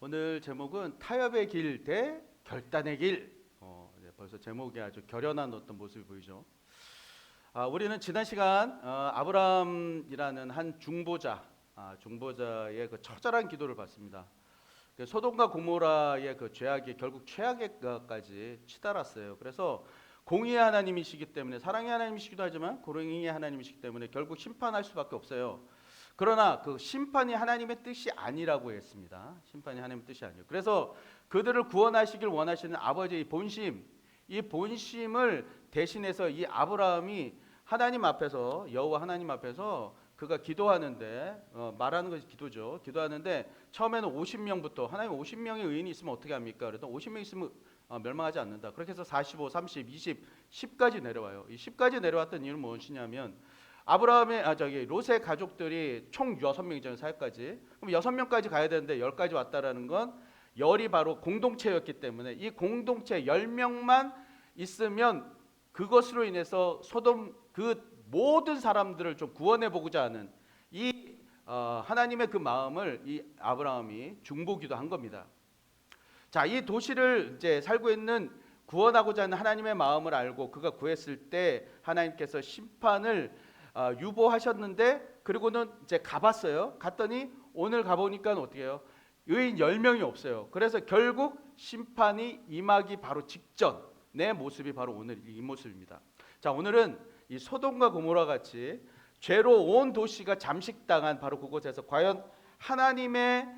오늘 제목은 타협의 길 대 결단의 길. 벌써 제목이 아주 결연한 어떤 모습이 보이죠. 우리는 지난 시간 아브라함이라는 한 중보자의 그 처절한 기도를 봤습니다. 그 소돔과 고모라의 그 죄악이 결국 최악에까지 치달았어요. 그래서 공의의 하나님이시기 때문에, 사랑의 하나님이시기도 하지만 공의의 하나님이시기 때문에 결국 심판할 수밖에 없어요. 그러나 그 심판이 하나님의 뜻이 아니라고 했습니다. 심판이 하나님의 뜻이 아니에요. 그래서 그들을 구원하시길 원하시는 아버지의 본심, 이 본심을 대신해서 이 아브라함이 하나님 앞에서, 여호와 하나님 앞에서 그가 기도하는데, 말하는 것이 기도죠. 기도하는데 처음에는 50명부터, 하나님 50명의 의인이 있으면 어떻게 합니까? 그랬더니 50명 있으면 멸망하지 않는다. 그렇게 해서 45, 30, 20, 10까지 내려와요. 이 10까지 내려왔던 이유는 무엇이냐면 롯의 가족들이 총 6명이잖아요. 4까지. 그럼 6명까지 가야 되는데 10까지 왔다라는 건 열이 바로 공동체였기 때문에 이 공동체 10명만 있으면 그것으로 인해서 소돔 그 모든 사람들을 좀 구원해 보고자 하는 이 하나님의 그 마음을 이 아브라함이 중보기도 한 겁니다. 자, 이 도시를 이제 살고 있는 구원하고자 하는 하나님의 마음을 알고 그가 구했을 때 하나님께서 심판을 유보하셨는데, 그리고는 이제 가봤어요. 갔더니 오늘 가보니까 어떻게 해요? 의인 10명이 없어요. 그래서 결국 심판이 임하기 바로 직전의 모습이 바로 오늘 이 모습입니다. 자, 오늘은 이 소돔과 고모라 같이 죄로 온 도시가 잠식당한 바로 그곳에서 과연 하나님의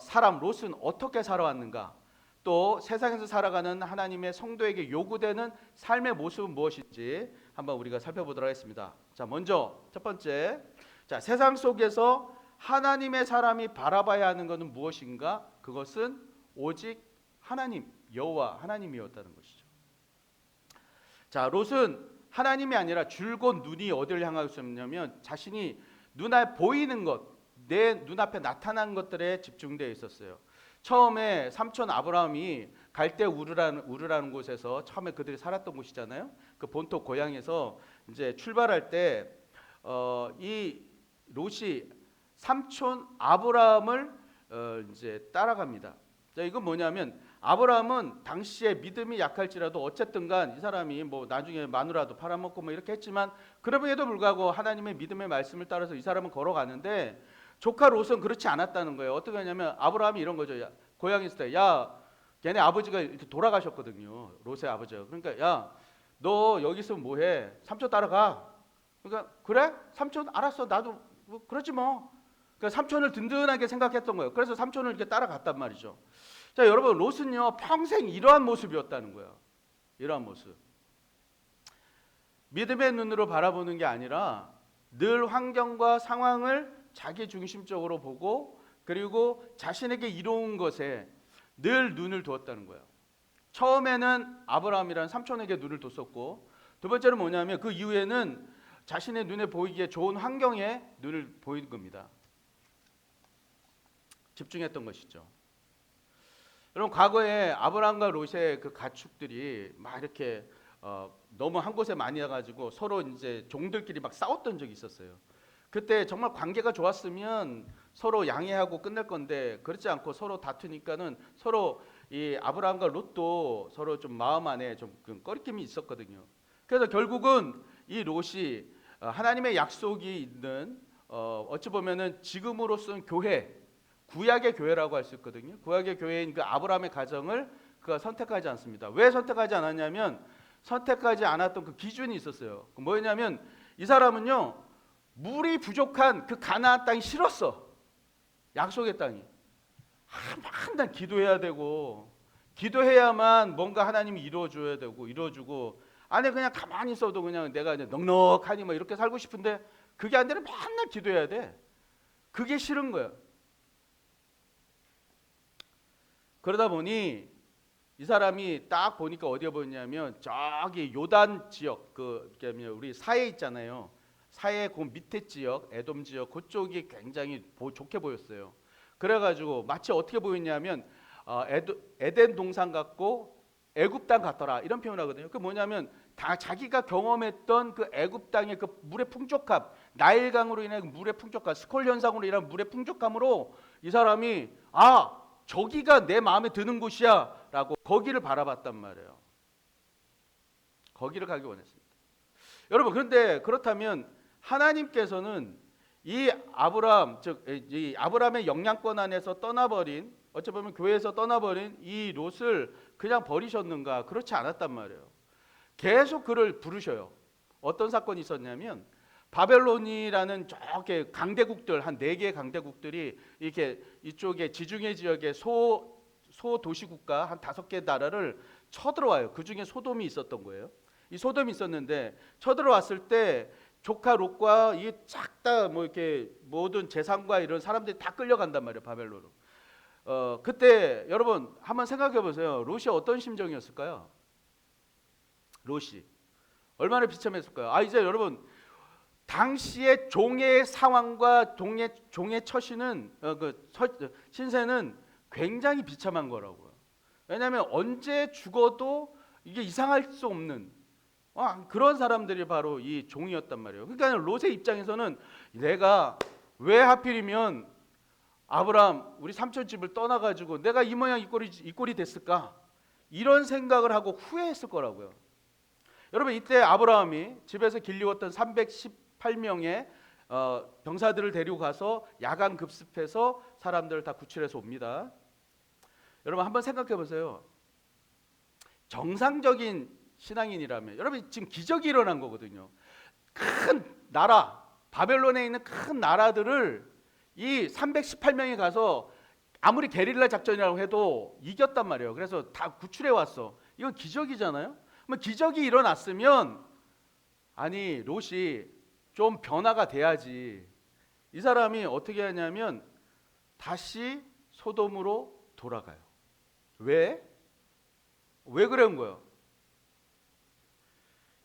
사람 롯은 어떻게 살아왔는가, 또 세상에서 살아가는 하나님의 성도에게 요구되는 삶의 모습은 무엇인지 한번 우리가 살펴보도록 하겠습니다. 자, 먼저 첫 번째, 자, 세상 속에서 하나님의 사람이 바라봐야 하는 것은 무엇인가? 그것은 오직 하나님, 여호와 하나님이었다는 것이죠. 자, 롯은 하나님이 아니라 줄곧 눈이 어디를 향하고 있었냐면 자신이 눈에 보이는 것, 내 눈앞에 나타난 것들에 집중되어 있었어요. 처음에 삼촌 아브라함이 갈대 우르라는 곳에서 처음에 그들이 살았던 곳이잖아요. 그 본토 고향에서 이제 출발할 때 이 롯이 삼촌 아브라함을 이제 따라갑니다. 자, 이건 뭐냐면 아브라함은 당시에 믿음이 약할지라도 어쨌든간 이 사람이 뭐 나중에 마누라도 팔아먹고 뭐 이렇게 했지만 그럼에도 불구하고 하나님의 믿음의 말씀을 따라서 이 사람은 걸어가는데, 조카 롯은 그렇지 않았다는 거예요. 어떻게 하냐면 아브라함이 이런 거죠. 야, 고향에 있을 때, 야, 걔네 아버지가 이렇게 돌아가셨거든요. 롯의 아버지가. 그러니까 야, 너 여기 있으면 뭐해? 삼촌 따라가. 그러니까 그래? 삼촌 알았어. 나도 뭐 그러지 뭐. 그러니까 삼촌을 든든하게 생각했던 거예요. 그래서 삼촌을 이렇게 따라갔단 말이죠. 자, 여러분, 롯은요 평생 이러한 모습이었다는 거예요. 이러한 모습. 믿음의 눈으로 바라보는 게 아니라 늘 환경과 상황을 자기 중심적으로 보고, 그리고 자신에게 이로운 것에 늘 눈을 두었다는 거예요. 처음에는 아브라함이라는 삼촌에게 눈을 뒀었고, 두 번째는 뭐냐면 그 이후에는 자신의 눈에 보이기에 좋은 환경에 눈을 보이는 겁니다. 집중했던 것이죠. 여러분, 과거에 아브라함과 롯의 그 가축들이 막 이렇게 너무 한 곳에 많이 와가지고 서로 이제 종들끼리 막 싸웠던 적이 있었어요. 그때 정말 관계가 좋았으면 서로 양해하고 끝낼 건데 그렇지 않고 서로 다투니까는 서로 이 아브라함과 롯도 서로 좀 마음 안에 좀 꺼리낌이 있었거든요. 그래서 결국은 이 롯이 하나님의 약속이 있는 어찌 보면은 지금으로서는 교회, 구약의 교회라고 할 수 있거든요. 구약의 교회인 그 아브라함의 가정을 그가 선택하지 않습니다. 왜 선택하지 않았냐면 선택하지 않았던 그 기준이 있었어요. 뭐였냐면 이 사람은요 물이 부족한 그 가나안 땅이 싫었어. 약속의 땅이. 맨날 기도해야 되고, 기도해야만 뭔가 하나님이 이루어줘야 되고, 이루어주고, 안에 그냥 가만히 있어도 그냥 내가 이제 넉넉하니 뭐 이렇게 살고 싶은데 그게 안 되면 맨날 기도해야 돼. 그게 싫은 거야. 그러다 보니 이 사람이 딱 보니까 어디에 보였냐면 저기 요단 지역, 그 우리 사해 있잖아요. 사해 그 밑에 지역, 에돔 지역 그쪽이 굉장히 좋게 보였어요. 그래가지고 마치 어떻게 보였냐면 에덴 동산 같고 애굽 땅 같더라 이런 표현하거든요. 그 뭐냐면 다 자기가 경험했던 그 애굽 땅의 그 물의 풍족함, 나일강으로 인한 물의 풍족함, 스콜 현상으로 인한 물의 풍족함으로 이 사람이 저기가 내 마음에 드는 곳이야 라고 거기를 바라봤단 말이에요. 거기를 가기 원했습니다. 여러분, 그런데 그렇다면 하나님께서는 이 아브라함, 즉 이 아브라함의 영향권 안에서 떠나버린, 어찌 보면 교회에서 떠나버린 이 롯을 그냥 버리셨는가? 그렇지 않았단 말이에요. 계속 그를 부르셔요. 어떤 사건이 있었냐면 바벨론이라는 저게 강대국들, 한 4개의 강대국들이 이렇게 이쪽에 지중해 지역의 소도시 국가 한 5개 나라를 쳐들어와요. 그 중에 소돔이 있었던 거예요. 이 소돔이 있었는데 쳐들어왔을 때 조카 롯과 이 작다 뭐 이렇게 모든 재산과 이런 사람들이 다 끌려간단 말이에요, 바벨론으로. 그때 여러분 한번 생각해 보세요. 롯이 어떤 심정이었을까요? 롯이 얼마나 비참했을까요? 이제 여러분, 당시의 종의 상황과 종의 처신은 신세는 굉장히 비참한 거라고요. 왜냐하면 언제 죽어도 이게 이상할 수 없는 그런 사람들이 바로 이 종이었단 말이에요. 그러니까 롯의 입장에서는 내가 왜 하필이면 아브라함 우리 삼촌 집을 떠나가지고 내가 이 모양 이 꼴이 됐을까? 이런 생각을 하고 후회했을 거라고요. 여러분, 이때 아브라함이 집에서 길리웠던 318명의 병사들을 데리고 가서 야간 급습해서 사람들을 다 구출해서 옵니다. 여러분 한번 생각해 보세요. 정상적인 신앙인이라면 여러분 지금 기적이 일어난 거거든요. 큰 나라, 바벨론에 있는 큰 나라들을 이 318명이 가서 아무리 게릴라 작전이라고 해도 이겼단 말이에요. 그래서 다 구출해 왔어. 이건 기적이잖아요. 기적이 일어났으면 아니 롯이 좀 변화가 돼야지. 이 사람이 어떻게 하냐면 다시 소돔으로 돌아가요. 왜? 왜 그런 거예요?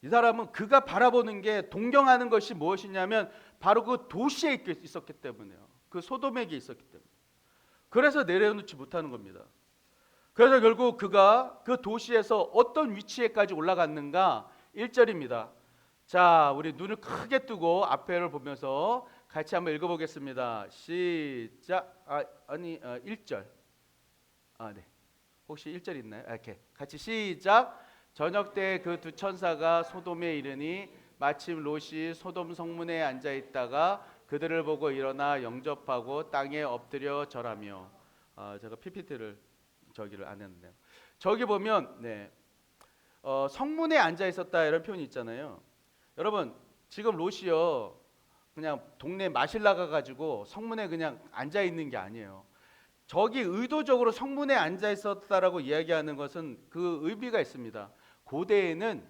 이 사람은 그가 바라보는 게 동경하는 것이 무엇이냐면 바로 그 도시에 있었기 때문에요. 그 소돔에게 있었기 때문에. 그래서 내려놓지 못하는 겁니다. 그래서 결국 그가 그 도시에서 어떤 위치에까지 올라갔는가? 1절입니다. 자, 우리 눈을 크게 뜨고 앞에를 보면서 같이 한번 읽어보겠습니다. 시작. 1절. 네. 혹시 1절 있나요? 이렇게 같이 시작. 저녁 때 그 두 천사가 소돔에 이르니 마침 롯이 소돔 성문에 앉아 있다가 그들을 보고 일어나 영접하고 땅에 엎드려 절하며. 제가 PPT를 저기를 안 했는데요. 저기 보면 성문에 앉아 있었다 이런 표현이 있잖아요. 여러분 지금 롯이요 그냥 동네 마실 나가 가지고 성문에 그냥 앉아 있는 게 아니에요. 저기 의도적으로 성문에 앉아 있었다라고 이야기하는 것은 그 의미가 있습니다. 고대에는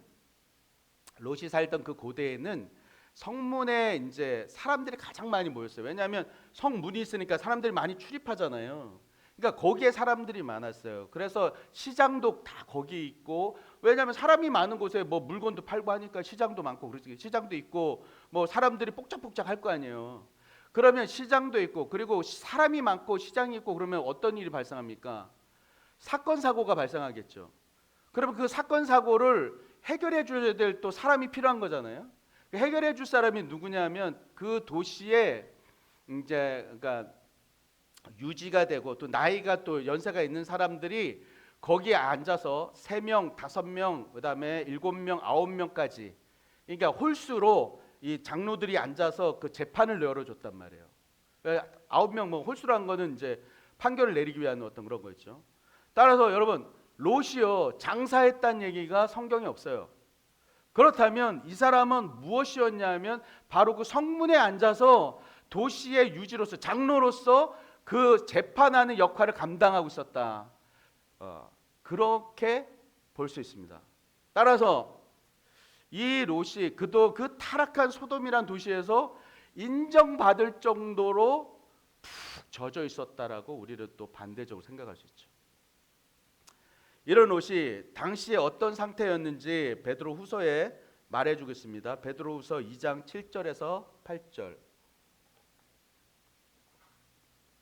롯이 살던 그 고대에는 성문에 이제 사람들이 가장 많이 모였어요. 왜냐하면 성문이 있으니까 사람들이 많이 출입하잖아요. 그러니까 거기에 사람들이 많았어요. 그래서 시장도 다 거기 있고, 왜냐하면 사람이 많은 곳에 뭐 물건도 팔고 하니까 시장도 많고, 그렇지. 시장도 있고 뭐 사람들이 복작복작 할 거 아니에요. 그러면 시장도 있고, 그리고 사람이 많고 시장이 있고 그러면 어떤 일이 발생합니까? 사건 사고가 발생하겠죠. 그러면 그 사건 사고를 해결해 줘야 될 또 사람이 필요한 거잖아요. 해결해 줄 사람이 누구냐면 그 도시에 이제 그러니까 유지가 되고 또 나이가 또 연세가 있는 사람들이 거기에 앉아서 3명, 5명, 그다음에 7명, 9명까지, 그러니까 홀수로 이 장로들이 앉아서 그 재판을 열어줬단 말이에요. 9명 뭐 홀수란 거는 이제 판결을 내리기 위한 어떤 그런 거였죠. 따라서 여러분 롯이요 장사했다는 얘기가 성경에 없어요. 그렇다면 이 사람은 무엇이었냐면 바로 그 성문에 앉아서 도시의 유지로서 장로로서 그 재판하는 역할을 감당하고 있었다. 그렇게 볼 수 있습니다. 따라서 이 롯이 그 타락한 소돔이란 도시에서 인정받을 정도로 푹 젖어 있었다라고 우리는 또 반대적으로 생각할 수 있죠. 이런 롯이 당시에 어떤 상태였는지 베드로후서에 말해주겠습니다. 베드로후서 2장 7절에서 8절.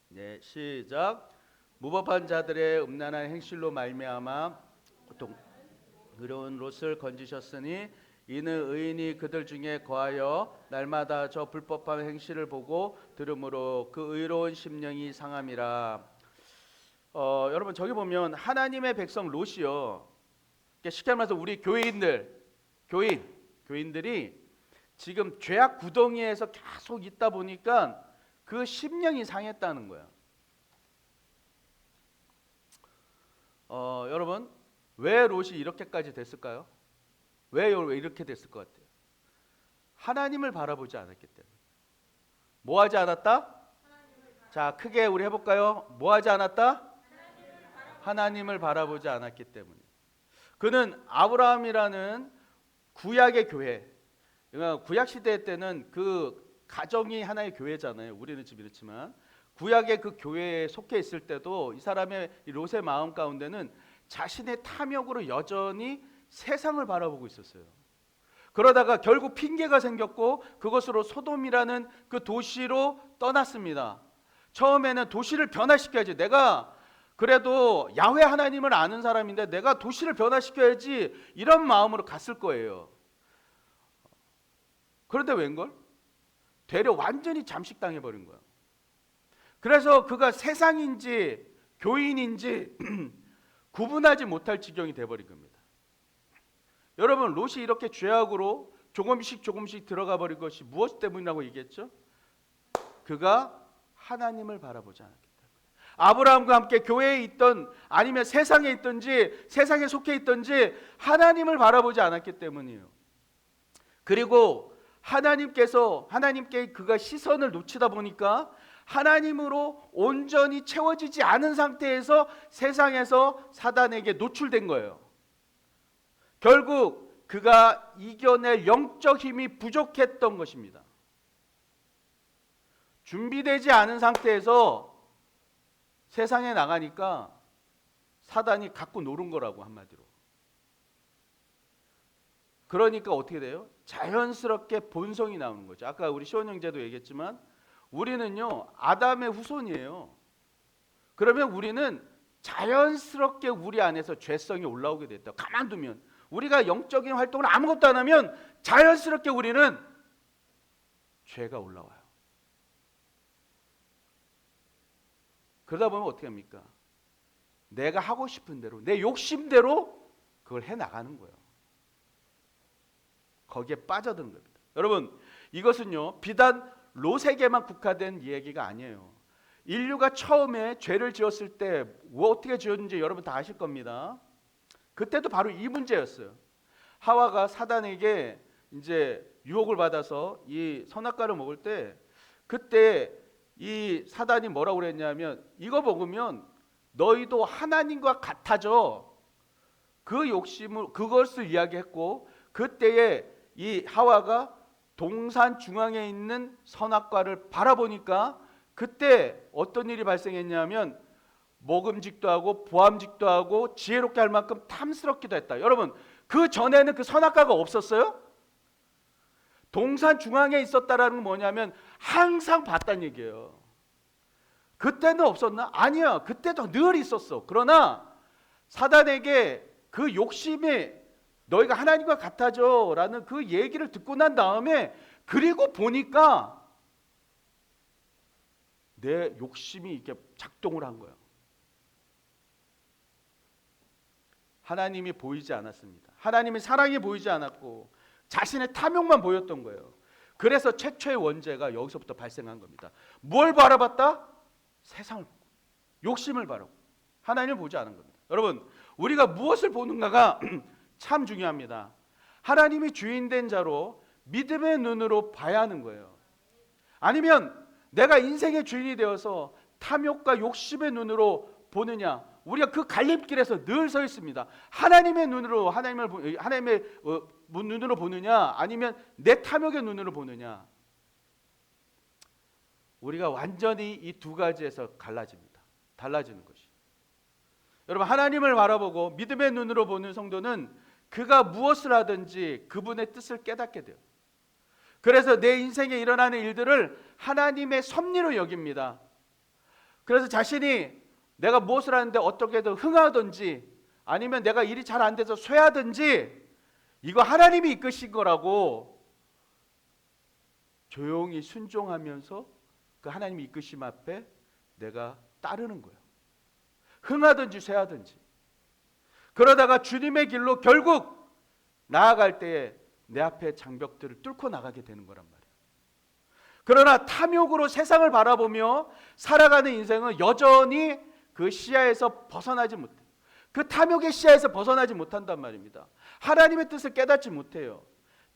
네, 시작. 무법한 자들의 음란한 행실로 말미암아 고통 의로운 롯을 건지셨으니 이는 의인이 그들 중에 거하여 날마다 저 불법한 행실을 보고 들음으로 그 의로운 심령이 상함이라. 여러분 저기 보면 하나님의 백성 롯이요. 쉽게 말해서 우리 교인들이 지금 죄악 구덩이에서 계속 있다 보니까 그 심령이 상했다는 거예요. 여러분 왜 롯이 이렇게까지 됐을까요? 왜 이렇게 됐을 것 같아요? 하나님을 바라보지 않았기 때문에. 뭐 하지 않았다? 자, 크게 우리 해볼까요? 뭐 하지 않았다? 하나님을 바라보지 않았기 때문에. 그는 아브라함이라는 구약의 교회, 그러니까 구약 시대 때는 그 가정이 하나의 교회잖아요. 우리는 지금 이렇지만 구약의 그 교회에 속해 있을 때도 이 사람의 이 롯의 마음 가운데는 자신의 탐욕으로 여전히 세상을 바라보고 있었어요. 그러다가 결국 핑계가 생겼고 그것으로 소돔이라는 그 도시로 떠났습니다. 처음에는 도시를 변화시켜야지, 내가 그래도 야훼 하나님을 아는 사람인데 내가 도시를 변화시켜야지, 이런 마음으로 갔을 거예요. 그런데 웬걸? 되려 완전히 잠식당해버린 거야. 그래서 그가 세상인지 교인인지 구분하지 못할 지경이 돼버린 겁니다. 여러분 롯이 이렇게 죄악으로 조금씩 들어가 버린 것이 무엇 때문이라고 얘기했죠? 그가 하나님을 바라보지 않았기 때문에. 아브라함과 함께 교회에 있던 아니면 세상에 있든지 세상에 속해 있든지 하나님을 바라보지 않았기 때문이에요. 그리고 하나님께 그가 시선을 놓치다 보니까 하나님으로 온전히 채워지지 않은 상태에서 세상에서 사단에게 노출된 거예요. 결국 그가 이겨낼 영적 힘이 부족했던 것입니다. 준비되지 않은 상태에서 세상에 나가니까 사단이 갖고 노는 거라고, 한마디로. 그러니까 어떻게 돼요? 자연스럽게 본성이 나오는 거죠. 아까 우리 시원 형제도 얘기했지만 우리는요 아담의 후손이에요. 그러면 우리는 자연스럽게 우리 안에서 죄성이 올라오게 됐다. 가만두면, 우리가 영적인 활동을 아무것도 안 하면 자연스럽게 우리는 죄가 올라와요. 그러다 보면 어떻게 합니까? 내가 하고 싶은 대로, 내 욕심대로 그걸 해나가는 거예요. 거기에 빠져드는 겁니다. 여러분 이것은요 비단 롯에게만 국한된 이야기가 아니에요. 인류가 처음에 죄를 지었을 때 어떻게 지었는지 여러분 다 아실 겁니다. 그때도 바로 이 문제였어요. 하와가 사단에게 이제 유혹을 받아서 이 선악과를 먹을 때, 그때 이 사단이 뭐라고 그랬냐면, 이거 먹으면 너희도 하나님과 같아져. 그 욕심을, 그것을 이야기했고, 그때에 이 하와가 동산 중앙에 있는 선악과를 바라보니까 그때 어떤 일이 발생했냐면 먹음직도 하고 보암직도 하고 지혜롭게 할 만큼 탐스럽기도 했다. 여러분 그 전에는 그 선악과가 없었어요? 동산 중앙에 있었다라는 건 뭐냐면 항상 봤다는 얘기예요. 그때는 없었나? 아니야, 그때도 늘 있었어. 그러나 사단에게 그 욕심이 너희가 하나님과 같아져 라는 그 얘기를 듣고 난 다음에, 그리고 보니까 내 욕심이 이렇게 작동을 한 거예요. 하나님이 보이지 않았습니다. 하나님의 사랑이 보이지 않았고 자신의 탐욕만 보였던 거예요. 그래서 최초의 원죄가 여기서부터 발생한 겁니다. 뭘 바라봤다? 세상을 보고 욕심을 바라고 하나님을 보지 않은 겁니다. 여러분 우리가 무엇을 보는가가 참 중요합니다. 하나님이 주인된 자로 믿음의 눈으로 봐야 하는 거예요. 아니면 내가 인생의 주인이 되어서 탐욕과 욕심의 눈으로 보느냐, 우리가 그 갈림길에서 늘 서 있습니다. 하나님의 눈으로 하나님의 눈으로 보느냐, 아니면 내 탐욕의 눈으로 보느냐. 우리가 완전히 이 두 가지에서 갈라집니다. 달라지는 것이. 여러분 하나님을 바라보고 믿음의 눈으로 보는 성도는 그가 무엇을 하든지 그분의 뜻을 깨닫게 돼요. 그래서 내 인생에 일어나는 일들을 하나님의 섭리로 여깁니다. 그래서 자신이 내가 무엇을 하는데 어떻게든 흥하든지 아니면 내가 일이 잘 안 돼서 쇠하든지 이거 하나님이 이끄신 거라고 조용히 순종하면서 그 하나님이 이끄심 앞에 내가 따르는 거예요. 흥하든지 쇠하든지. 그러다가 주님의 길로 결국 나아갈 때에 내 앞에 장벽들을 뚫고 나가게 되는 거란 말이에요. 그러나 탐욕으로 세상을 바라보며 살아가는 인생은 여전히 그 시야에서 벗어나지 못해요. 그 탐욕의 시야에서 벗어나지 못한단 말입니다. 하나님의 뜻을 깨닫지 못해요.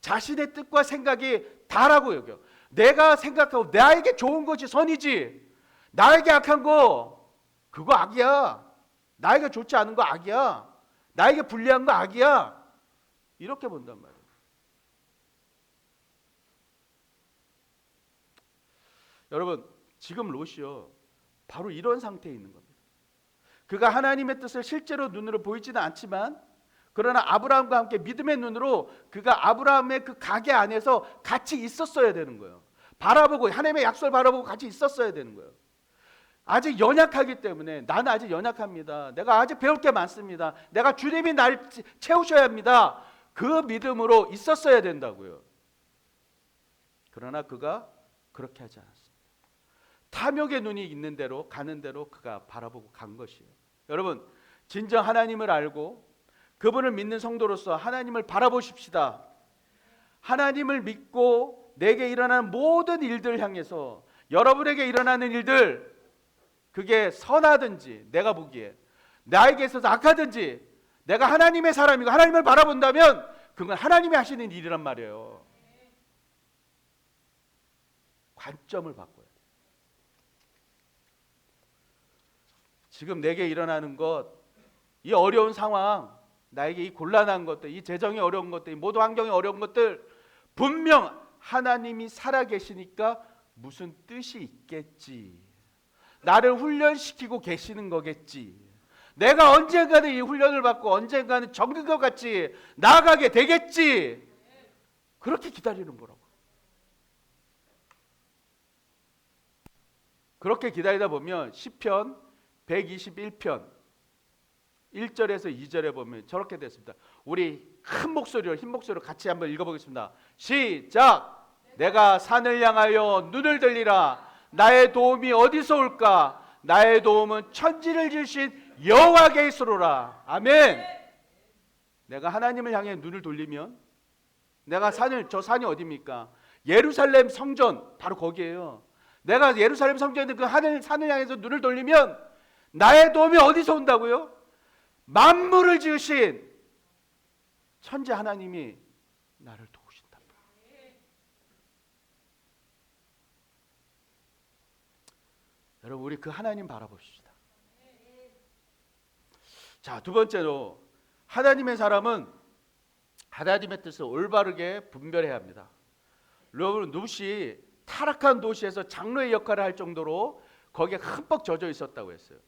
자신의 뜻과 생각이 다라고 여겨. 내가 생각하고 나에게 좋은 것이 선이지, 나에게 악한 거 그거 악이야. 나에게 좋지 않은 거 악이야. 나에게 불리한 거 악이야. 이렇게 본단 말이에요. 여러분, 지금 롯이요, 바로 이런 상태에 있는 겁니다. 그가 하나님의 뜻을 실제로 눈으로 보이지는 않지만, 그러나 아브라함과 함께 믿음의 눈으로 그가 아브라함의 그 가게 안에서 같이 있었어야 되는 거예요. 바라보고, 하나님의 약속을 바라보고 같이 있었어야 되는 거예요. 아직 연약하기 때문에, 나는 아직 연약합니다. 내가 아직 배울 게 많습니다. 내가 주님이 날 채우셔야 합니다. 그 믿음으로 있었어야 된다고요. 그러나 그가 그렇게 하지 않았습니다. 탐욕의 눈이 있는 대로, 가는 대로 그가 바라보고 간 것이에요. 여러분, 진정 하나님을 알고 그분을 믿는 성도로서 하나님을 바라보십시다. 하나님을 믿고 내게 일어나는 모든 일들 향해서, 여러분에게 일어나는 일들, 그게 선하든지 내가 보기에 나에게 있어서 악하든지, 내가 하나님의 사람이고 하나님을 바라본다면 그건 하나님이 하시는 일이란 말이에요. 관점을 바꿔야 돼요. 지금 내게 일어나는 것, 이 어려운 상황, 나에게 이 곤란한 것들, 이 재정이 어려운 것들, 이 모든 환경이 어려운 것들, 분명 하나님이 살아계시니까 무슨 뜻이 있겠지. 나를 훈련시키고 계시는 거겠지. 내가 언젠가는 이 훈련을 받고 언젠가는 정글과 같이 나아가게 되겠지. 그렇게 기다리는 거라고. 그렇게 기다리다 보면 시편 121편 1절에서 2절에 보면 저렇게 됐습니다. 우리 큰 목소리로, 흰 목소리로 같이 한번 읽어보겠습니다. 시작! 내가 산을 향하여 눈을 들리라. 나의 도움이 어디서 올까? 나의 도움은 천지를 지으신 여호와께 있으로라. 아멘. 내가 하나님을 향해 눈을 돌리면, 내가 저 산이 어디입니까? 예루살렘 성전, 바로 거기에요. 내가 예루살렘 성전에 있는 그 산을 향해서 눈을 돌리면 나의 도움이 어디서 온다고요? 만물을 지으신 천지 하나님이 나를 도우신다. 여러분, 우리 그 하나님 바라봅시다. 자, 두 번째로, 하나님의 사람은 하나님의 뜻을 올바르게 분별해야 합니다. 여러분, 롯이 타락한 도시에서 장로의 역할을 할 정도로 거기에 흠뻑 젖어 있었다고 했어요.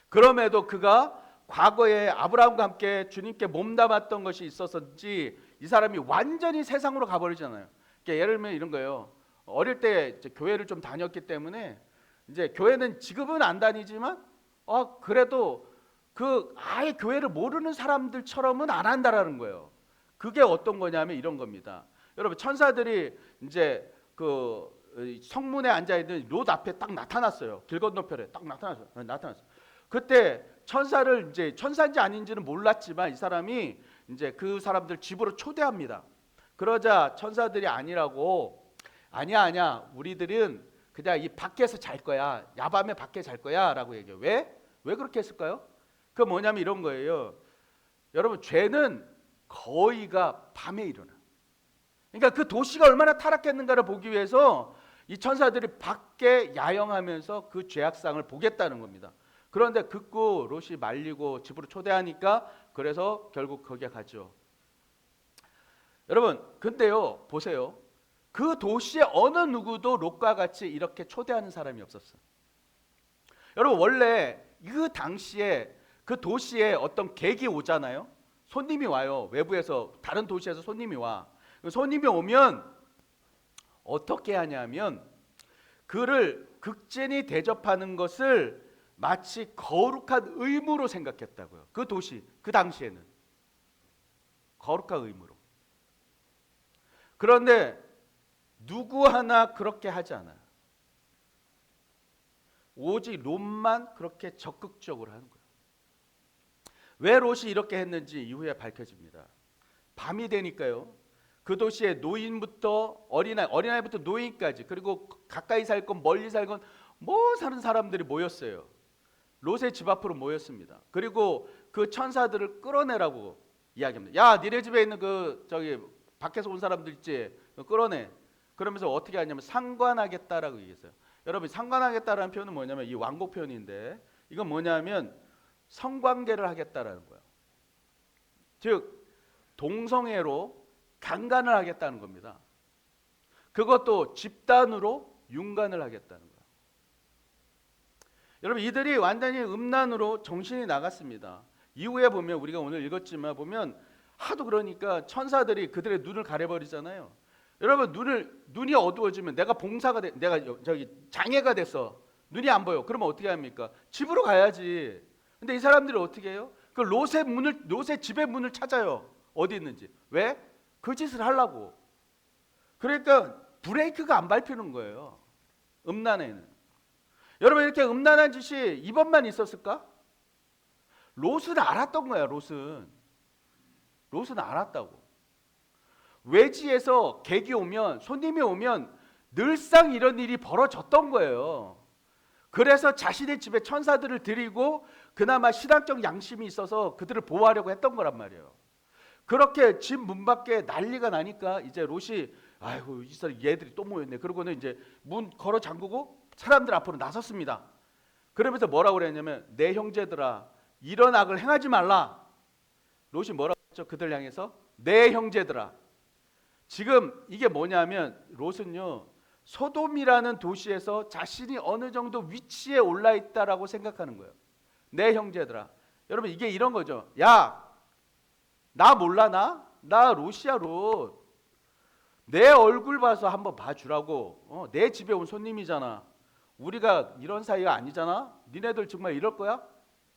그럼에도 그가 과거에 아브라함과 함께 주님께 몸담았던 것이 있었는지 이 사람이 완전히 세상으로 가버리잖아요. 그러니까 예를 들면 이런 거예요. 어릴 때 이제 교회를 좀 다녔기 때문에, 이제 교회는 지금은 안 다니지만 그래도 그 아예 교회를 모르는 사람들처럼은 안 한다라는 거예요. 그게 어떤 거냐면 이런 겁니다. 여러분, 천사들이 이제 그 성문에 앉아 있는 롯 앞에 딱 나타났어요. 길 건너편에 딱 나타났어요. 그때 천사를, 이제 천사인지 아닌지는 몰랐지만 이 사람이 이제 그 사람들 집으로 초대합니다. 그러자 천사들이 아니라고, 아니야 우리들은 그냥 이 밖에서 잘 거야, 야밤에 밖에 잘 거야 라고 얘기해요. 왜 그렇게 했을까요? 그 뭐냐면 이런 거예요. 여러분, 죄는 거의가 밤에 일어나. 그러니까 그 도시가 얼마나 타락했는가를 보기 위해서 이 천사들이 밖에 야영하면서 그 죄악상을 보겠다는 겁니다. 그런데 극구 롯이 말리고 집으로 초대하니까, 그래서 결국 거기에 가죠. 여러분, 근데요, 보세요. 그 도시의 어느 누구도 롯과 같이 이렇게 초대하는 사람이 없었어요. 여러분, 원래 그 당시에 그 도시에 어떤 객이 오잖아요. 손님이 와요. 외부에서, 다른 도시에서 손님이 와. 손님이 오면 어떻게 하냐면 그를 극진히 대접하는 것을 마치 거룩한 의무로 생각했다고요. 그 도시, 그 당시에는 거룩한 의무로. 그런데 누구 하나 그렇게 하지 않아요. 오직 롯만 그렇게 적극적으로 하는 거예요. 왜 롯이 이렇게 했는지 이후에 밝혀집니다. 밤이 되니까요. 그 도시의 노인부터 어린아이부터 노인까지, 그리고 가까이 살건 멀리 살건 뭐 사는 사람들이 모였어요. 롯의 집 앞으로 모였습니다. 그리고 그 천사들을 끌어내라고 이야기합니다. 야, 니네 집에 있는 그 저기 밖에서 온 사람들 있지, 끌어내. 그러면서 어떻게 하냐면 상관하겠다라고 얘기했어요. 여러분, 상관하겠다라는 표현은 뭐냐면 이 완곡 표현인데, 이건 뭐냐면 성관계를 하겠다라는 거예요. 즉 동성애로 강간을 하겠다는 겁니다. 그것도 집단으로 융간을 하겠다는 거예요. 여러분, 이들이 완전히 음란으로 정신이 나갔습니다. 이후에 보면, 우리가 오늘 읽었지만 보면 하도 그러니까 천사들이 그들의 눈을 가려버리잖아요. 여러분, 눈이 어두워지면 내가 내가 저기 장애가 됐어. 눈이 안 보여. 그러면 어떻게 합니까? 집으로 가야지. 근데 이 사람들이 어떻게 해요? 그 롯의 집의 문을 찾아요. 어디 있는지. 왜? 그 짓을 하려고. 그러니까 브레이크가 안 밟히는 거예요. 음란에는. 여러분, 이렇게 음란한 짓이 이번만 있었을까? 롯은 알았던 거야. 롯은 알았다고. 외지에서 객이 오면, 손님이 오면 늘상 이런 일이 벌어졌던 거예요. 그래서 자신의 집에 천사들을 들이고 그나마 신앙적 양심이 있어서 그들을 보호하려고 했던 거란 말이에요. 그렇게 집 문 밖에 난리가 나니까 이제 롯이, 아이고 이 사람 얘들이 또 모였네. 그러고는 이제 문 걸어 잠그고 사람들 앞으로 나섰습니다. 그러면서 뭐라고 그랬냐면, 내 형제들아, 이런 악을 행하지 말라. 롯이 뭐라고 했죠? 그들 향해서 내 형제들아. 지금 이게 뭐냐면, 롯은요 소돔이라는 도시에서 자신이 어느 정도 위치에 올라 있다라고 생각하는 거예요. 내 형제들아. 여러분, 이게 이런 거죠. 야, 나 몰라? 나 롯이야, 롯. 내 얼굴 봐서 한번 봐주라고. 내 집에 온 손님이잖아. 우리가 이런 사이가 아니잖아. 니네들 정말 이럴 거야?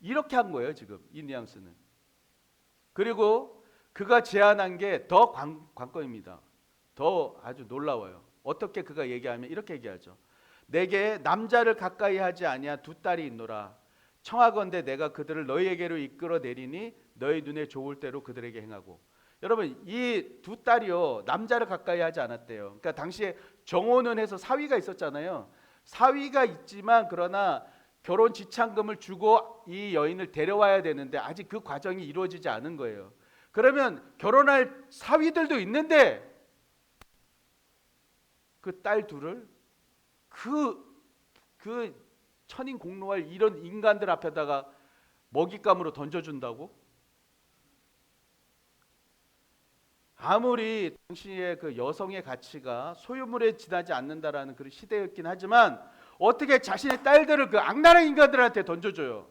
이렇게 한 거예요, 지금 이 뉘앙스는. 그리고 그가 제안한 게 더 관건입니다. 더 아주 놀라워요. 어떻게 그가 얘기하면 이렇게 얘기하죠. 내게 남자를 가까이 하지 아니한 두 딸이 있노라. 청하건대 내가 그들을 너희에게로 이끌어 내리니 너희 눈에 좋을 대로 그들에게 행하고. 여러분, 이 두 딸이요 남자를 가까이 하지 않았대요. 그러니까 당시에 정혼은 해서 사위가 있었잖아요. 사위가 있지만 그러나 결혼 지참금을 주고 이 여인을 데려와야 되는데 아직 그 과정이 이루어지지 않은 거예요. 그러면 결혼할 사위들도 있는데 그 딸 둘을 그 천인 공노할 이런 인간들 앞에다가 먹잇감으로 던져준다고? 아무리 당시의 그 여성의 가치가 소유물에 지나지 않는다라는 그런 시대였긴 하지만 어떻게 자신의 딸들을 그 악랄한 인간들한테 던져줘요?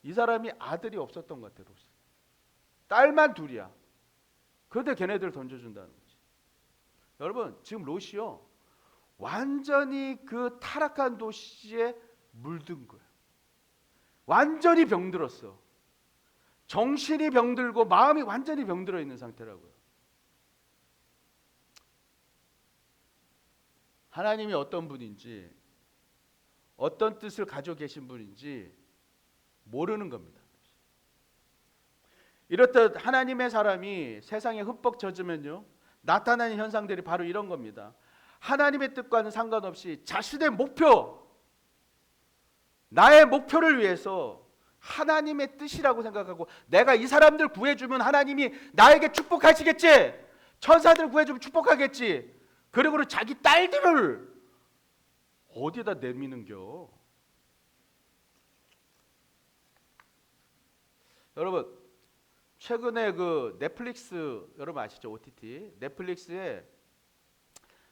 이 사람이 아들이 없었던 것 같아요. 딸만 둘이야. 그런데 걔네들 던져준다는 거지. 여러분, 지금 롯이요 완전히 그 타락한 도시에 물든 거예요. 완전히 병들었어. 정신이 병들고 마음이 완전히 병들어 있는 상태라고요. 하나님이 어떤 분인지, 어떤 뜻을 가지고 계신 분인지 모르는 겁니다. 이렇듯 하나님의 사람이 세상에 흠뻑 젖으면요 나타나는 현상들이 바로 이런 겁니다. 하나님의 뜻과는 상관없이 자신의 목표, 나의 목표를 위해서 하나님의 뜻이라고 생각하고, 내가 이 사람들 구해주면 하나님이 나에게 축복하시겠지, 천사들 구해주면 축복하겠지, 그리고 자기 딸들을 어디에다 내미는겨. 여러분, 최근에 그 넷플릭스, 여러분 아시죠? OTT 넷플릭스에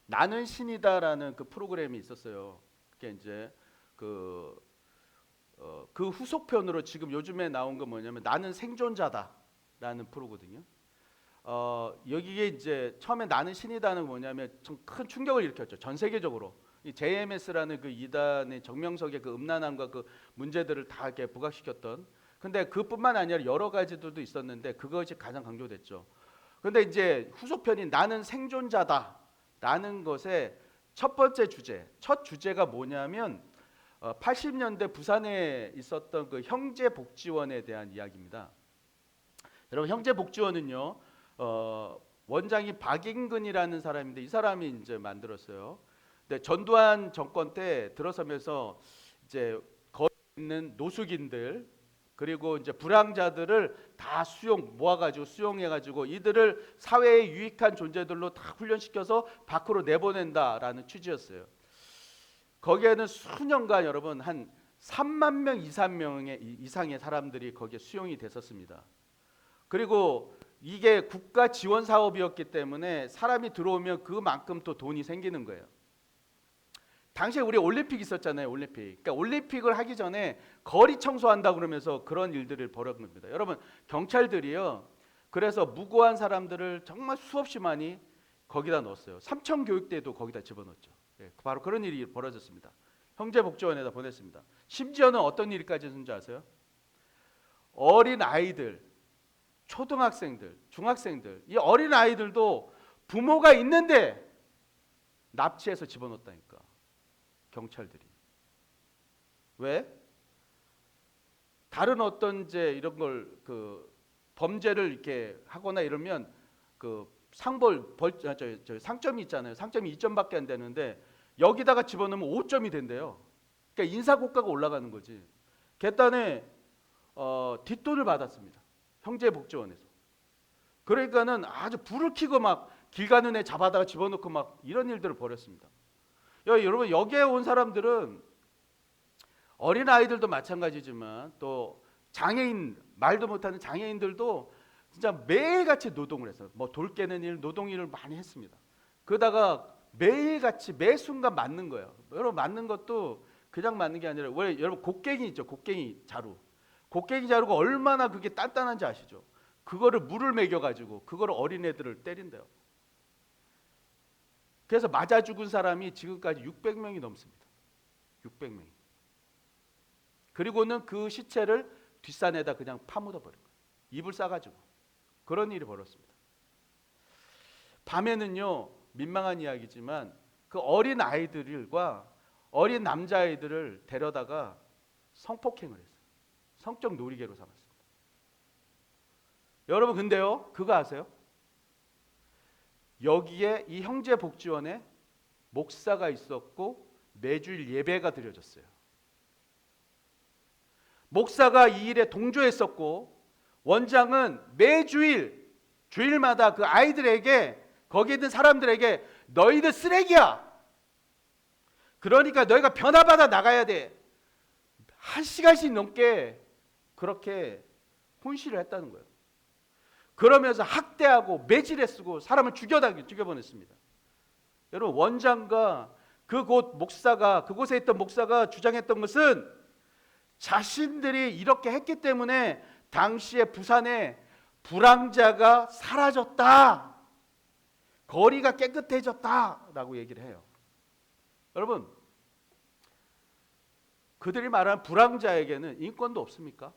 나는 신이다라는 그 프로그램이 있었어요. 그게 이제 그 후속편으로 지금 요즘에 나온 거 뭐냐면 나는 생존자다라는 프로거든요. 여기에 이제 처음에 나는 신이다는 뭐냐면 좀 큰 충격을 일으켰죠. 전 세계적으로. 이 JMS라는 그 이단의 정명석의 그 음란함과 그 문제들을 다 이렇게 부각시켰던. 근데 그뿐만 아니라 여러 가지들도 있었는데 그것이 가장 강조됐죠. 근데 이제 후속편인 나는 생존자다라는 것의 첫 번째 주제, 첫 주제가 뭐냐면 80년대 부산에 있었던 그 형제복지원에 대한 이야기입니다. 여러분 형제복지원은요 원장이 박인근이라는 사람인데 이 사람이 이제 만들었어요. 근데 전두환 정권 때 들어서면서 이제 거기 있는 노숙인들 그리고 이제 불황자들을 다 모아가지고 수용해가지고 이들을 사회에 유익한 존재들로 다 훈련시켜서 밖으로 내보낸다라는 취지였어요. 거기에는 수년간 여러분 한 3만 명 이상의 사람들이 거기에 수용이 됐었습니다. 그리고 이게 국가 지원 사업이었기 때문에 사람이 들어오면 그만큼 또 돈이 생기는 거예요. 당시에 우리 올림픽 있었잖아요. 올림픽. 그러니까 올림픽을 하기 전에 거리 청소한다 그러면서 그런 일들을 벌였는 겁니다. 여러분 경찰들이요. 그래서 무고한 사람들을 정말 수없이 많이 거기다 넣었어요. 삼청교육대도 거기다 집어넣었죠. 바로 그런 일이 벌어졌습니다. 형제복지원에다 보냈습니다. 심지어는 어떤 일까지 했는지 아세요? 어린 아이들, 초등학생들, 중학생들, 이 어린 아이들도 부모가 있는데 납치해서 집어넣었다니까. 경찰들이. 왜? 다른 어떤 이제 이런 걸 그 범죄를 이렇게 하거나 이러면 그 상점이 있잖아요. 상점이 2점밖에 안 되는데 여기다가 집어넣으면 5점이 된대요. 그러니까 인사고가가 올라가는 거지. 갯단에 뒷돈을 받았습니다. 형제복지원에서. 그러니까는 아주 불을 켜고 막 길 가는 애 잡아다가 집어넣고 막 이런 일들을 벌였습니다. 여러분 여기에 온 사람들은 어린 아이들도 마찬가지지만 또 장애인 말도 못하는 장애인들도 진짜 매일같이 노동을 했어요. 뭐 돌 깨는 일, 노동 일을 많이 했습니다. 그러다가 매일같이 매 순간 맞는 거예요. 여러분 맞는 것도 그냥 맞는 게 아니라 왜 여러분 곡괭이 있죠? 곡괭이 자루. 곡괭이 자루가 얼마나 그게 단단한지 아시죠? 그거를 물을 먹여가지고 그거를 어린애들을 때린대요. 그래서 맞아 죽은 사람이 지금까지 600명이 넘습니다. 600명이. 그리고는 그 시체를 뒷산에다 그냥 파묻어 버린 거예요. 이불 싸가지고. 그런 일이 벌었습니다. 밤에는요 민망한 이야기지만 그 어린 아이들과 어린 남자아이들을 데려다가 성폭행을 했어요. 성적 놀이개로 삼았습니다. 여러분 근데요 그거 아세요? 여기에 이 형제복지원에 목사가 있었고 매주일 예배가 드려졌어요. 목사가 이 일에 동조했었고 원장은 매주일 주일마다 그 아이들에게 거기 있는 사람들에게 너희들 쓰레기야. 그러니까 너희가 변화받아 나가야 돼. 1시간씩 넘게 그렇게 훈시를 했다는 거예요. 그러면서 학대하고 매질에 쓰고 사람을 죽여보냈습니다. 여러분 원장과 그곳에 있던 목사가 주장했던 것은 자신들이 이렇게 했기 때문에 당시에 부산에 불황자가 사라졌다. 거리가 깨끗해졌다라고 얘기를 해요. 여러분 그들이 말하는 불황자에게는 인권도 없습니까?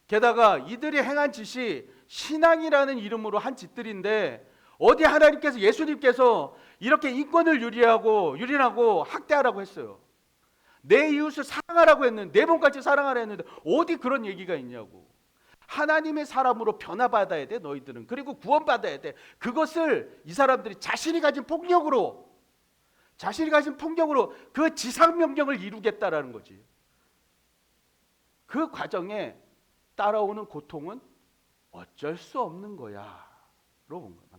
게다가 이들이 행한 짓이 신앙이라는 이름으로 한 짓들인데 어디 하나님께서 예수님께서 이렇게 인권을 유린하고 학대하라고 했어요. 내 이웃을 사랑하라고 했는데 내 몸같이 사랑하라 했는데 어디 그런 얘기가 있냐고. 하나님의 사람으로 변화받아야 돼 너희들은. 그리고 구원받아야 돼. 그것을 이 사람들이 자신이 가진 폭력으로 그 지상명령을 이루겠다라는 거지. 그 과정에 따라오는 고통은 어쩔 수 없는 거야 로 본 겁니다.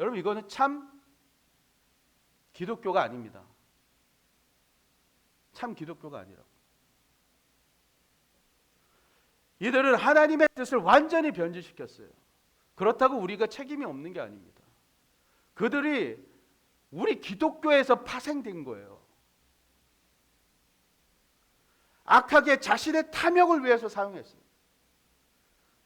여러분 이거는 참 기독교가 아닙니다. 참 기독교가 아니라고. 이들은 하나님의 뜻을 완전히 변질시켰어요. 그렇다고 우리가 책임이 없는 게 아닙니다. 그들이 우리 기독교에서 파생된 거예요. 악하게 자신의 탐욕을 위해서 사용했어요.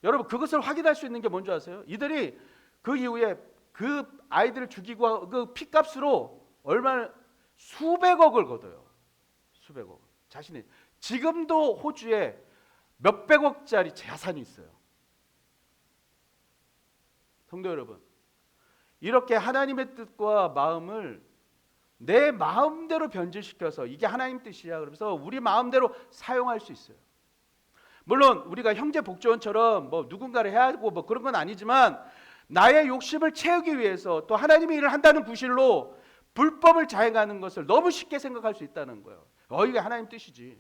여러분 그것을 확인할 수 있는 게 뭔지 아세요? 이들이 그 이후에 그 아이들을 죽이고 그 피값으로 얼마나 수백억을 걷어요. 수백억. 자신이 지금도 호주에 몇백억짜리 재산이 있어요. 성도 여러분, 이렇게 하나님의 뜻과 마음을 내 마음대로 변질시켜서 이게 하나님 뜻이야 그러면서 우리 마음대로 사용할 수 있어요. 물론 우리가 형제 복지원처럼 뭐 누군가를 해야 하고 뭐 그런 건 아니지만 나의 욕심을 채우기 위해서 또 하나님의 일을 한다는 구실로 불법을 자행하는 것을 너무 쉽게 생각할 수 있다는 거예요. 이게 하나님 뜻이지.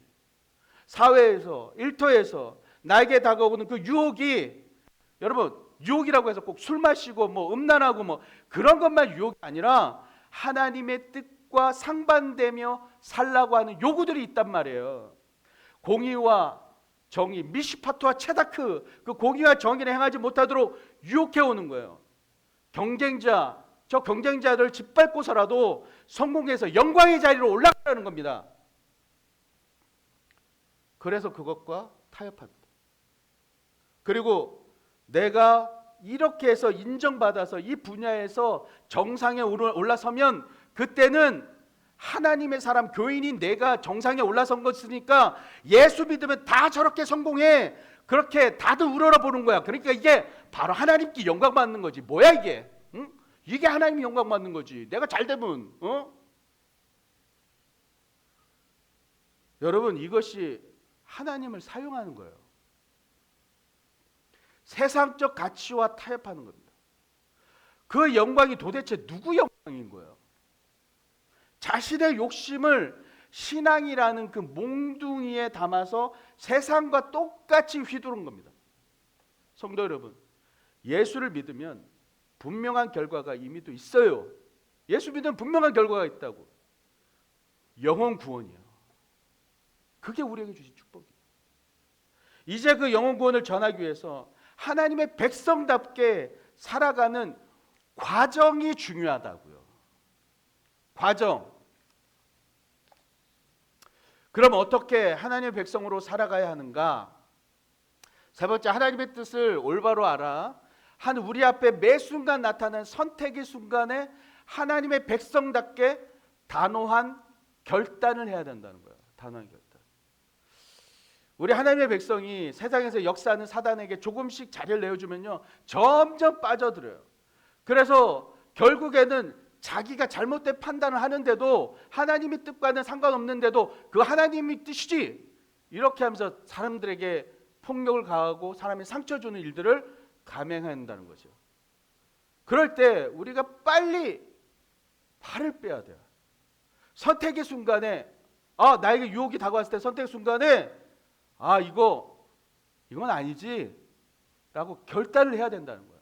사회에서 일터에서 나에게 다가오는 그 유혹이, 여러분 유혹이라고 해서 꼭 술 마시고 뭐 음란하고 뭐 그런 것만 유혹이 아니라 하나님의 뜻과 상반되며 살라고 하는 요구들이 있단 말이에요. 공의와 정의, 미시파트와 체다크, 그 공의와 정의를 행하지 못하도록 유혹해 오는 거예요. 저 경쟁자들 짓밟고서라도 성공해서 영광의 자리로 올라가라는 겁니다. 그래서 그것과 타협합니다. 그리고 내가 이렇게 해서 인정받아서 이 분야에서 정상에 올라서면 그때는 하나님의 사람, 교인인 내가 정상에 올라선 것이니까 예수 믿으면 다 저렇게 성공해. 그렇게 다들 우러러 보는 거야. 그러니까 이게 바로 하나님께 영광 받는 거지. 뭐야 이게? 응? 이게 하나님이 영광 받는 거지. 내가 잘 되면. 여러분, 이것이 하나님을 사용하는 거예요. 세상적 가치와 타협하는 겁니다. 그 영광이 도대체 누구 영광인 거예요? 자신의 욕심을 신앙이라는 그 몽둥이에 담아서 세상과 똑같이 휘두른 겁니다. 성도 여러분, 예수를 믿으면 분명한 결과가 이미도 있어요. 예수 믿으면 분명한 결과가 있다고. 영혼 구원이요. 그게 우리에게 주신 축복이에요. 이제 그 영혼 구원을 전하기 위해서 하나님의 백성답게 살아가는 과정이 중요하다고요. 과정. 그럼 어떻게 하나님의 백성으로 살아가야 하는가? 세 번째, 하나님의 뜻을 올바로 알아. 한 우리 앞에 매 순간 나타나는 선택의 순간에 하나님의 백성답게 단호한 결단을 해야 된다는 거예요. 단호한 결단. 우리 하나님의 백성이 세상에서 역사하는 사단에게 조금씩 자리를 내어주면요, 점점 빠져들어요. 그래서 결국에는 자기가 잘못된 판단을 하는데도 하나님의 뜻과는 상관없는데도 그 하나님의 뜻이지 이렇게 하면서 사람들에게 폭력을 가하고 사람이 상처 주는 일들을 감행한다는 거죠. 그럴 때 우리가 빨리 발을 빼야 돼요. 선택의 순간에 나에게 유혹이 다가왔을 때 선택의 순간에 이건 아니지 라고 결단을 해야 된다는 거예요.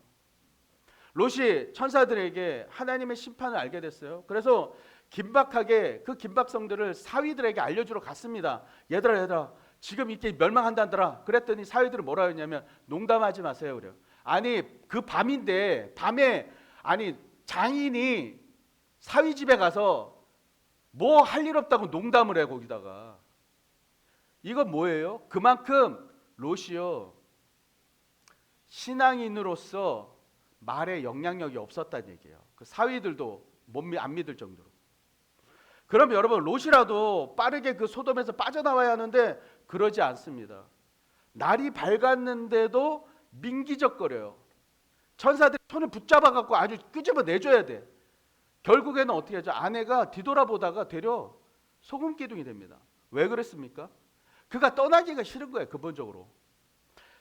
롯이 천사들에게 하나님의 심판을 알게 됐어요. 그래서 긴박하게 그 긴박성들을 사위들에게 알려주러 갔습니다. 얘들아 지금 이렇게 멸망한다더라. 그랬더니 사위들은 뭐라 했냐면 농담하지 마세요 그래요. 아니 그 밤인데 밤에 장인이 사위 집에 가서 뭐 할 일 없다고 농담을 해 거기다가. 이건 뭐예요? 그만큼 롯이요 신앙인으로서 말에 영향력이 없었다는 얘기예요. 그 사위들도 안 믿을 정도로. 그럼 여러분 롯이라도 빠르게 그 소돔에서 빠져나와야 하는데 그러지 않습니다. 날이 밝았는데도 민기적거려요. 천사들이 손을 붙잡아 갖고 아주 끄집어 내줘야 돼. 결국에는 어떻게 하죠? 아내가 뒤돌아보다가 되려 소금 기둥이 됩니다. 왜 그랬습니까? 그가 떠나기가 싫은 거예요. 근본적으로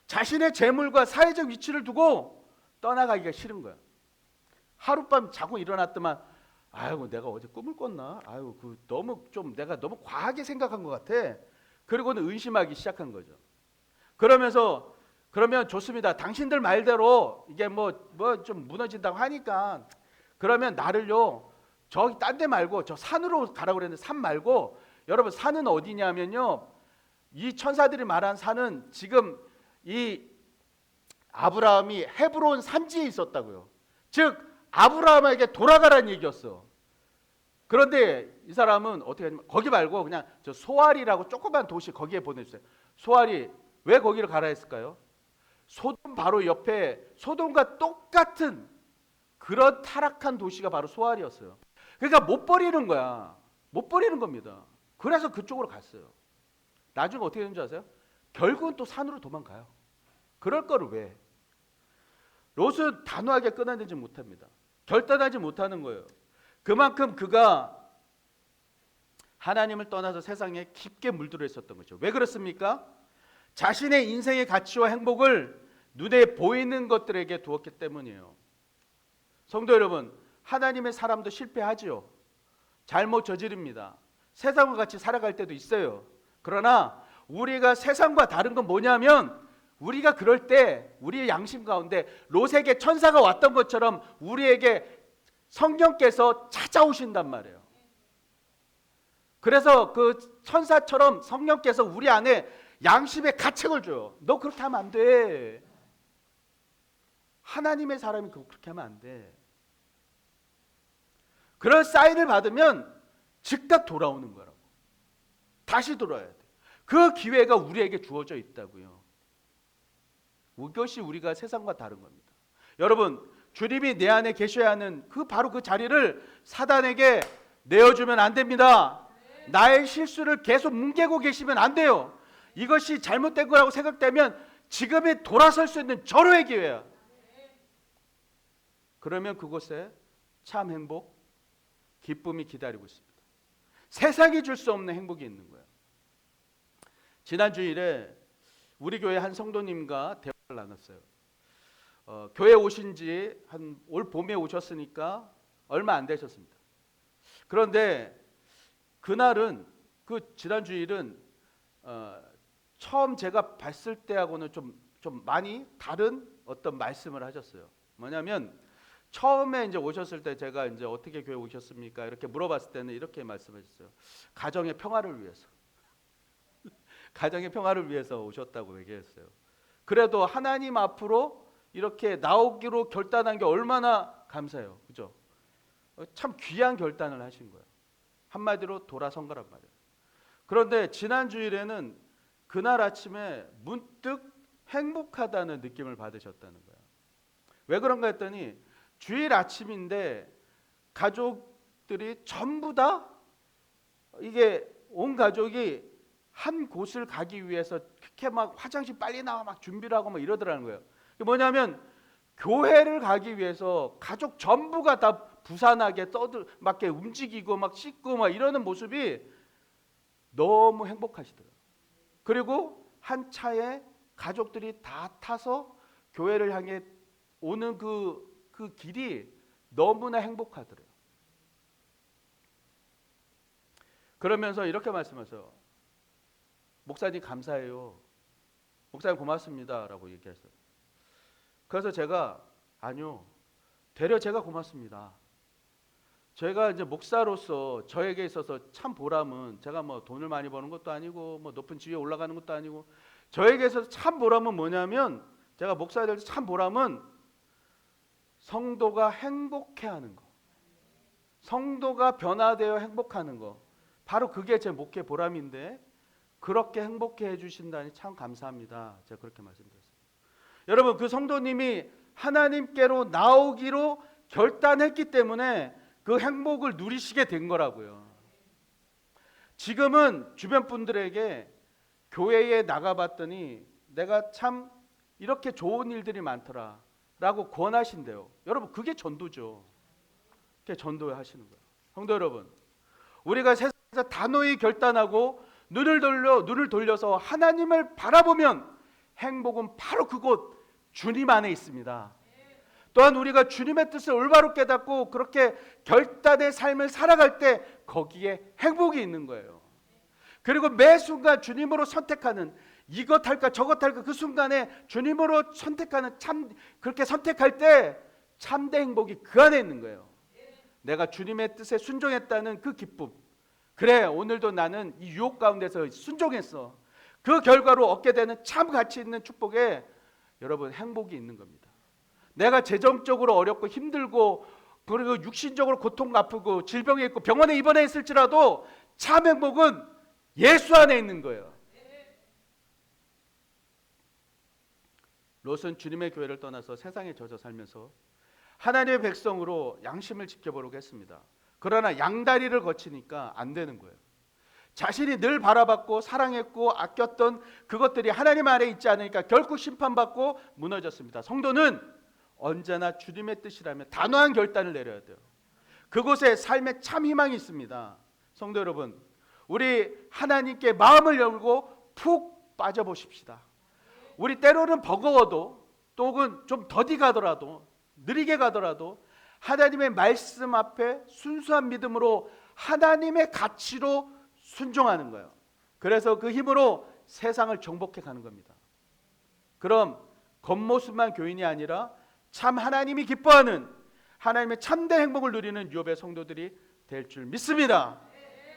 자신의 재물과 사회적 위치를 두고 떠나가기가 싫은 거야. 하룻밤 자고 일어났더만 내가 어제 꿈을 꿨나? 내가 너무 과하게 생각한 것 같아. 그리고는 의심하기 시작한 거죠. 그러면 좋습니다. 당신들 말대로 이게 뭐 좀 무너진다고 하니까 그러면 나를요 저기 딴 데 말고 저 산으로 가라고 그랬는데 산 말고 여러분 산은 어디냐면요 이 천사들이 말한 산은 지금 이 아브라함이 헤브론 산지에 있었다고요. 즉 아브라함에게 돌아가라는 얘기였어. 그런데 이 사람은 어떻게 하냐면 거기 말고 그냥 저 소알이라고 조그만 도시 거기에 보내주세요. 소알이 왜 거기를 가라 했을까요? 소돔 바로 옆에 소돔과 똑같은 그런 타락한 도시가 바로 소알이었어요. 그러니까 못 버리는 거야. 못 버리는 겁니다. 그래서 그쪽으로 갔어요. 나중에 어떻게 되는 줄 아세요? 결국은 또 산으로 도망가요. 그럴 거를 왜? 롯은 단호하게 끊어내지 못합니다. 결단하지 못하는 거예요. 그만큼 그가 하나님을 떠나서 세상에 깊게 물들어 있었던 거죠. 왜 그렇습니까? 자신의 인생의 가치와 행복을 눈에 보이는 것들에게 두었기 때문이에요. 성도 여러분, 하나님의 사람도 실패하지요. 잘못 저지릅니다. 세상과 같이 살아갈 때도 있어요. 그러나 우리가 세상과 다른 건 뭐냐면, 우리가 그럴 때 우리의 양심 가운데 롯에게 천사가 왔던 것처럼 우리에게 성령께서 찾아오신단 말이에요. 그래서 그 천사처럼 성령께서 우리 안에 양심의 가책을 줘요. 너 그렇게 하면 안 돼. 하나님의 사람이 그렇게 하면 안 돼. 그런 사인을 받으면 즉각 돌아오는 거라고. 다시 돌아야 돼. 그 기회가 우리에게 주어져 있다고요. 이것이 우리가 세상과 다른 겁니다. 여러분, 주님이 내 안에 계셔야 하는 바로 그 자리를 사단에게 내어주면 안 됩니다. 나의 실수를 계속 뭉개고 계시면 안 돼요. 이것이 잘못된 거라고 생각되면 지금이 돌아설 수 있는 절호의 기회야. 그러면 그곳에 참 행복, 기쁨이 기다리고 있습니다. 세상이 줄 수 없는 행복이 있는 거예요. 지난 주일에 우리 교회 한 성도님과 대화를 나눴어요. 교회 오신 지 한 올 봄에 오셨으니까 얼마 안 되셨습니다. 그런데 그날은, 지난 주일은 처음 제가 봤을 때하고는 좀 많이 다른 어떤 말씀을 하셨어요. 뭐냐면, 처음에 이제 오셨을 때 제가 이제 어떻게 교회 오셨습니까? 이렇게 물어봤을 때는 이렇게 말씀하셨어요. 가정의 평화를 위해서. 가정의 평화를 위해서 오셨다고 얘기했어요. 그래도 하나님 앞으로 이렇게 나오기로 결단한 게 얼마나 감사해요. 그죠? 참 귀한 결단을 하신 거예요. 한마디로 돌아선 거란 말이에요. 그런데 지난 주일에는 그날 아침에 문득 행복하다는 느낌을 받으셨다는 거예요. 왜 그런가 했더니, 주일 아침인데 가족들이 전부 다, 이게 온 가족이 한 곳을 가기 위해서 그렇게 막 화장실 빨리 나와 막 준비를 하고 막 이러더라는 거예요. 뭐냐면, 교회를 가기 위해서 가족 전부가 다 부산하게 막 움직이고 막 씻고 막 이러는 모습이 너무 행복하시더라고요. 그리고 한 차에 가족들이 다 타서 교회를 향해 오는 그 길이 너무나 행복하더래요. 그러면서 이렇게 말씀하세요. 목사님 감사해요. 목사님 고맙습니다. 라고 얘기했어요. 그래서 제가, 아니요, 되려 제가 고맙습니다. 제가 이제 목사로서 저에게 있어서 참 보람은, 제가 뭐 돈을 많이 버는 것도 아니고 뭐 높은 지위에 올라가는 것도 아니고, 저에게 있어서 참 보람은 뭐냐면, 제가 목사 될 때 참 보람은 성도가 행복해하는 거, 성도가 변화되어 행복하는 거, 바로 그게 제 목회 보람인데, 그렇게 행복해 해주신다니 참 감사합니다. 제가 그렇게 말씀드렸습니다. 여러분, 그 성도님이 하나님께로 나오기로 결단했기 때문에 그 행복을 누리시게 된 거라고요. 지금은 주변 분들에게 교회에 나가봤더니 내가 참 이렇게 좋은 일들이 많더라 라고 권하신대요. 여러분, 그게 전도죠. 그게 전도하시는 거예요. 성도 여러분, 우리가 세상에서 단호히 결단하고 눈을 돌려서 하나님을 바라보면 행복은 바로 그곳 주님 안에 있습니다. 또한 우리가 주님의 뜻을 올바로 깨닫고 그렇게 결단의 삶을 살아갈 때 거기에 행복이 있는 거예요. 그리고 매 순간 주님으로 선택하는, 이것 할까 저것 할까, 그 순간에 주님으로 선택하는, 그렇게 선택할 때 참된 행복이 그 안에 있는 거예요. 내가 주님의 뜻에 순종했다는 그 기쁨. 그래, 오늘도 나는 이 유혹 가운데서 순종했어. 그 결과로 얻게 되는 참 가치 있는 축복에 여러분 행복이 있는 겁니다. 내가 재정적으로 어렵고 힘들고, 그리고 육신적으로 고통 아프고 질병에 있고 병원에 입원해 있을지라도 참 행복은 예수 안에 있는 거예요. 롯은 주님의 교회를 떠나서 세상에 젖어 살면서 하나님의 백성으로 양심을 지켜보려고 했습니다. 그러나 양다리를 거치니까 안 되는 거예요. 자신이 늘 바라봤고 사랑했고 아꼈던 그것들이 하나님 아래 있지 않으니까 결국 심판받고 무너졌습니다. 성도는 언제나 주님의 뜻이라면 단호한 결단을 내려야 돼요. 그곳에 삶에 참 희망이 있습니다. 성도 여러분, 우리 하나님께 마음을 열고 푹 빠져보십시다. 우리 때로는 버거워도 또 혹은 좀 더디 가더라도 느리게 가더라도 하나님의 말씀 앞에 순수한 믿음으로 하나님의 가치로 순종하는 거예요. 그래서 그 힘으로 세상을 정복해 가는 겁니다. 그럼 겉모습만 교인이 아니라 참 하나님이 기뻐하는 하나님의 참된 행복을 누리는 유업의 성도들이 될 줄 믿습니다.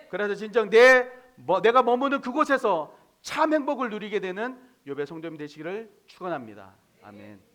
그래서 진정 내가 머무는 그곳에서 참 행복을 누리게 되는 유업의 성도님 되시기를 축원합니다. 아멘.